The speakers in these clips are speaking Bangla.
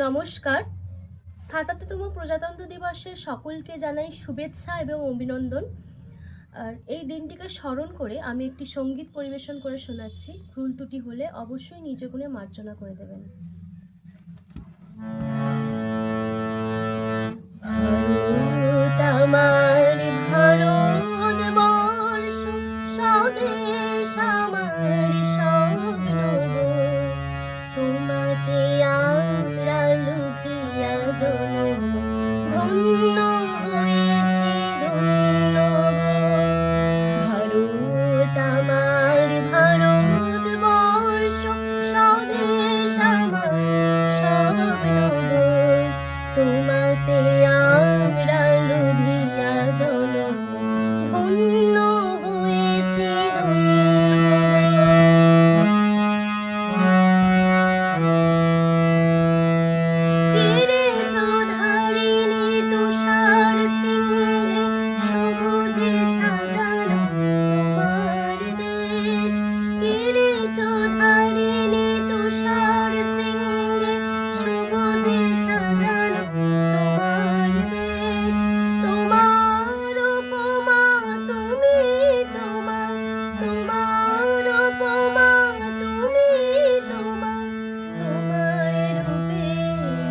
নমস্কার। ৭৭তম প্রজাতন্ত্র দিবসে সকলকে জানাই শুভেচ্ছা এবং অভিনন্দন। আর এই দিনটিকে স্মরণ করে আমি একটি সঙ্গীত পরিবেশন করে শোনাচ্ছি। ভুল ত্রুটি হলে অবশ্যই নিজ গুণে মার্জনা করে দেবেন। ভারত আমার ভারতবর্ষ, স্বদেশ আমার স্বপ্নগো, তোমাতে আমরা লুটিয়া জন্ম, ধন্য হয়েছি ধন্য গো। ভারত আমার ভারতবর্ষ, স্বদেশ আমার স্বপ্ন গো, তোমাতে আমরা লুটিয়া জন্ম, ধন্য হয়েছি ধন্য গো। কিরীটধারিণী তুষার শৃঙ্গে সবুজে সাজানো তোমার দেশ। কিরীটধারিণী তুষার শৃঙ্গে সবুজে সাজানো তোমার দেশ। তোমার উপমা তুমি, তোমার উপমা তুমি, তোমার রূপে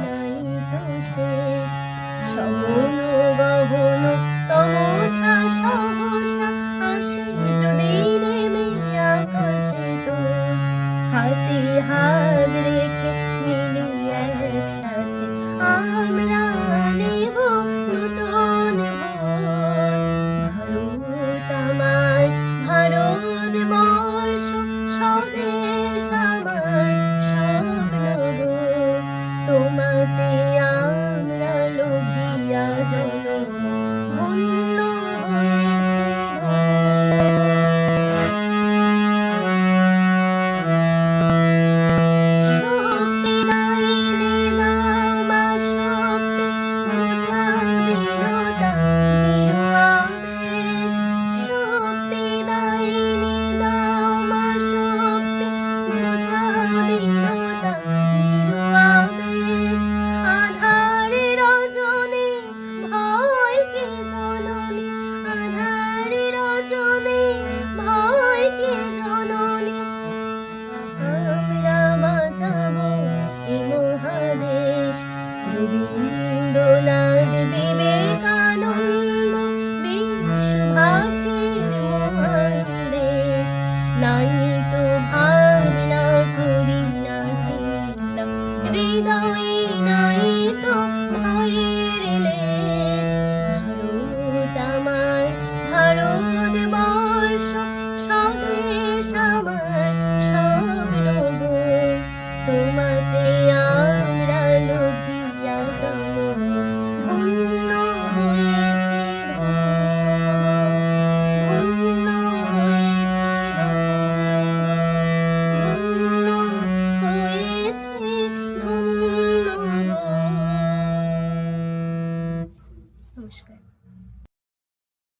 নাই তো শেষ। সগন গহন তমসা সহসা আসে যদি নেমে আকাশে তোর, হাতে হাত রেখে মিলে একসাথে আমরা নেব নতুন ভোর। ভারত আমার ভারতবর্ষ, স্বদেশ আমার স্বপ্ন গো, তোমাতে আমরা লোভিয়া জন্ম, ধন্য হয়েছি শক্তি দাইনে দাও মা শক্তি, স্বাধীনতা নির্আদেশ। শক্তি দাইনে দাও মা শক্তি, স্বাধীনতা নির্আদেশ। আধারে রজনী ভয় কে জননী, আধারে রজনী ভয় কে জননী, আমরা বাঁচাবো এ মহাদেশ। রবীন্দ্রনাথ বিবেকানন্দ